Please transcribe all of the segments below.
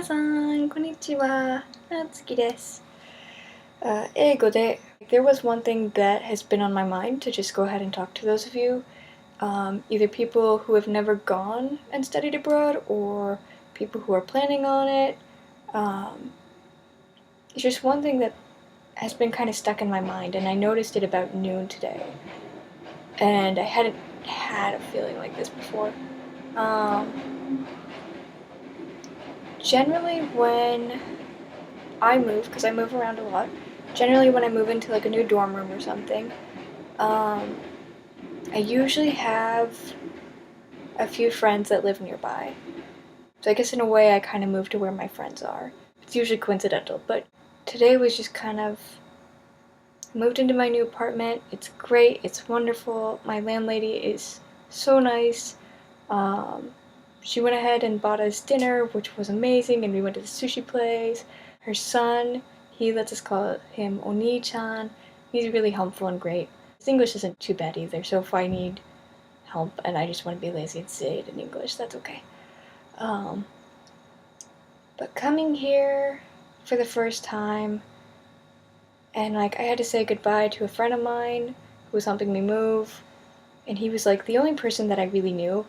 Minasan, konnichiwa. Natsuki desu. Eigo de. There was one thing that has been on my mind to just go ahead and talk to those of you. Either people who have never gone and studied abroad or people who are planning on it. It's just one thing that has been kind of stuck in my mind, and I noticed it about noon today. And I hadn't had a feeling like this before. Generally when I move, because I move around a lot, generally when I move into like a new dorm room or something, I usually have a few friends that live nearby. So I guess in a way I kind of move to where my friends are. It's usually coincidental, but today was just kind of, I moved into my new apartment. It's great, it's wonderful. My landlady is so nice. She went ahead and bought us dinner, which was amazing, and we went to the sushi place. Her son, he lets us call him Oni-chan. He's really helpful and great. His English isn't too bad either, so if I need help and I just want to be lazy and say it in English, that's okay. But coming here for the first time, and like I had to say goodbye to a friend of mine who was helping me move, and he was like the only person that I really knew,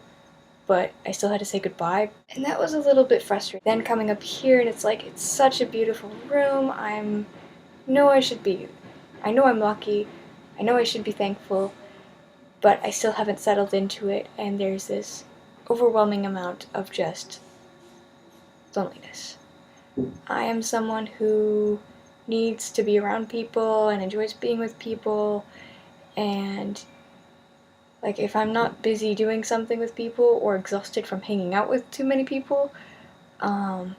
but I still had to say goodbye, and that was a little bit frustrating. Then coming up here, and it's like, it's such a beautiful room. I know I'm lucky, I know I should be thankful, but I still haven't settled into it, and there's this overwhelming amount of just loneliness. I am someone who needs to be around people and enjoys being with people, and like if I'm not busy doing something with people or exhausted from hanging out with too many people, then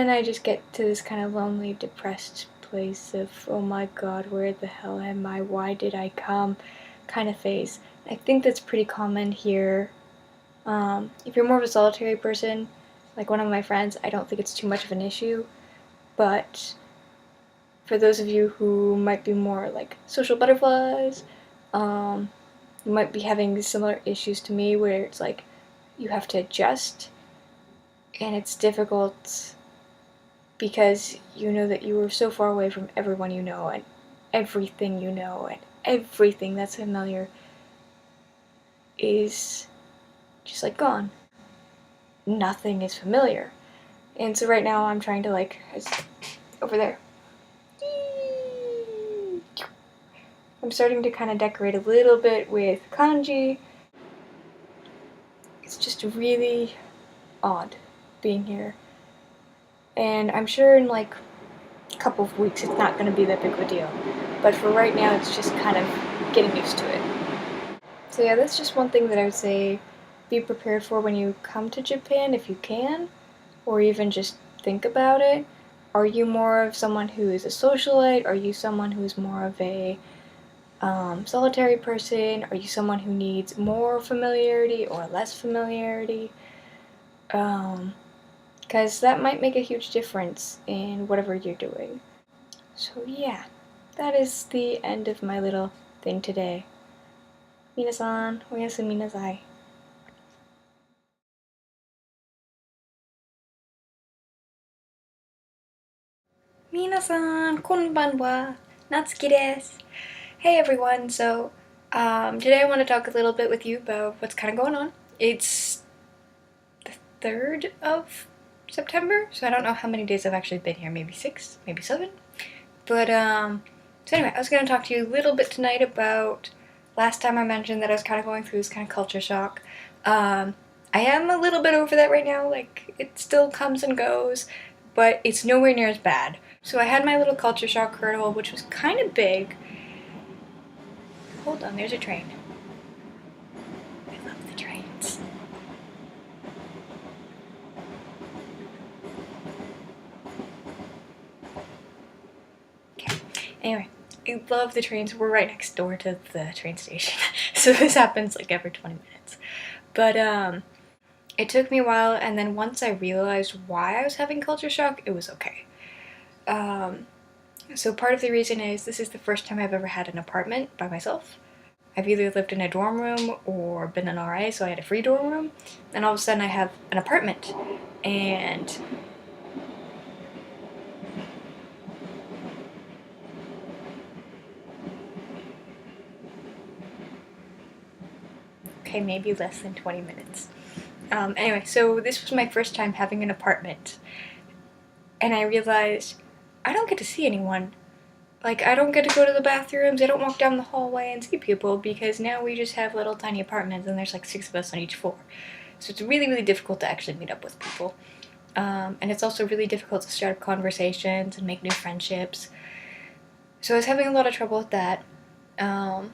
I just get to this kind of lonely, depressed place of, oh my god, where the hell am I? Why did I come? Kind of phase. I think that's pretty common here. If you're more of a solitary person, like one of my friends, I don't think it's too much of an issue, but for those of you who might be more like social butterflies, you might be having similar issues to me where it's like you have to adjust, and it's difficult because you know that you are so far away from everyone you know and everything you know, and everything that's familiar is just like gone. Nothing is familiar. And so right now I'm trying to like, over there, I'm starting to kind of decorate a little bit with kanji. It's just really odd being here. And I'm sure in like a couple of weeks it's not going to be that big of a deal. But for right now it's just kind of getting used to it. So yeah, that's just one thing that I would say be prepared for when you come to Japan if you can, or even just think about it. Are you more of someone who is a socialite? Are you someone who is more of a solitary person? Are you someone who needs more familiarity or less familiarity? Because that might make a huge difference in whatever you're doing. So yeah, that is the end of my little thing today. Minasan, oyasumi nasai. Minasan, konbanwa. Natsuki desu. Hey everyone, so today I want to talk a little bit with you about what's kind of going on. It's the 3rd of September, so I don't know how many days I've actually been here, maybe 6, maybe 7. But, so anyway, I was going to talk to you a little bit tonight about, last time I mentioned that I was kind of going through this kind of culture shock. I am a little bit over that right now, like, it still comes and goes, but it's nowhere near as bad. So I had my little culture shock hurdle, which was kind of big. Hold on, there's a train. I love the trains. Okay, anyway, I love the trains. We're right next door to the train station, so this happens like every 20 minutes. But it took me a while, and then once I realized why I was having culture shock, it was okay. So part of the reason is this is the first time I've ever had an apartment by myself. I've either lived in a dorm room or been an RA, so I had a free dorm room, and all of a sudden I have an apartment. and okay, maybe less than 20 minutes. Anyway, so this was my first time having an apartment, and I realized I don't get to see anyone. Like, I don't get to go to the bathrooms, I don't walk down the hallway and see people, because now we just have little tiny apartments and there's like 6 of us on each floor. So it's really, really difficult to actually meet up with people. And it's also really difficult to start up conversations and make new friendships. So I was having a lot of trouble with that. And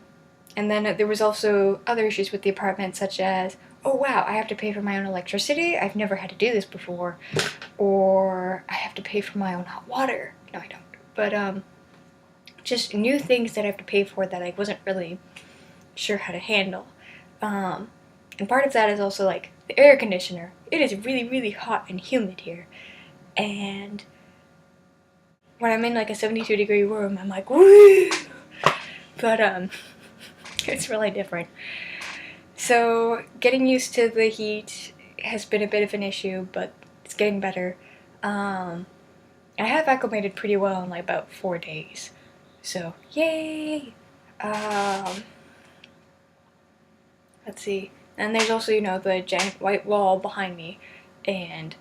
then there was also other issues with the apartment, such as, oh wow, I have to pay for my own electricity, I've never had to do this before. Or I have to pay for my own hot water. No, I don't. But just new things that I have to pay for that I wasn't really sure how to handle. And part of that is also like the air conditioner. It is really, really hot and humid here. And when I'm in like a 72-degree room, I'm like, woo! But it's really different. So getting used to the heat has been a bit of an issue, but it's getting better. I have acclimated pretty well in like about 4 days. So, yay! Let's see. And there's also, you know, the giant white wall behind me. And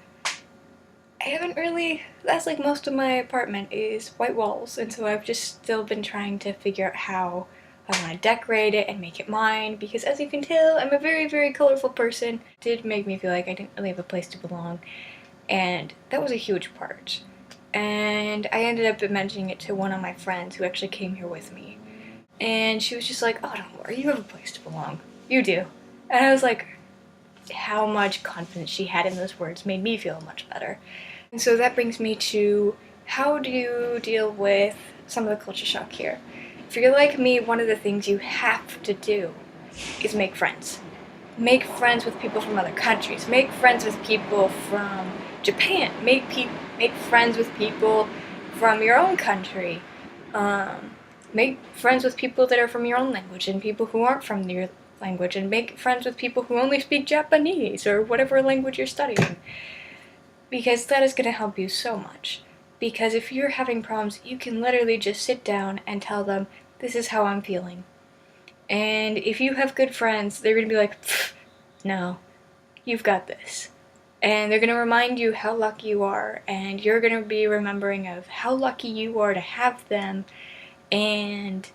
I haven't really, that's like most of my apartment is white walls. And so I've just still been trying to figure out how I want to decorate it and make it mine. Because as you can tell, I'm a very, very colorful person. It did make me feel like I didn't really have a place to belong. And that was a huge part. And I ended up mentioning it to one of my friends who actually came here with me. And she was just like, oh, don't worry, you have a place to belong. You do. And I was like, how much confidence she had in those words made me feel much better. And so that brings me to, how do you deal with some of the culture shock here? If you're like me, one of the things you have to do is make friends. Make friends with people from other countries. Make friends with people from Japan. Make friends with people from your own country. Make friends with people that are from your own language and people who aren't from your language, and make friends with people who only speak Japanese or whatever language you're studying. Because that is going to help you so much. Because if you're having problems, you can literally just sit down and tell them, this is how I'm feeling. And if you have good friends, they're going to be like, no, you've got this. And they're going to remind you how lucky you are, and you're going to be remembering of how lucky you are to have them, and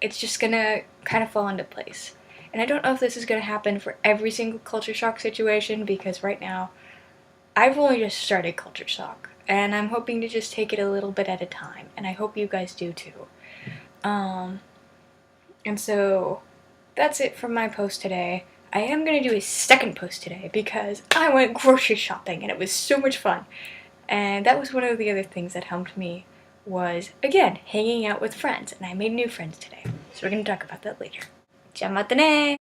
it's just going to kind of fall into place. And I don't know if this is going to happen for every single culture shock situation, because right now, I've only just started culture shock, and I'm hoping to just take it a little bit at a time, and I hope you guys do too. And so, that's it for my post today. I am going to do a second post today because I went grocery shopping and it was so much fun. And that was one of the other things that helped me was, again, hanging out with friends. And I made new friends today. So we're going to talk about that later. じゃあまたね!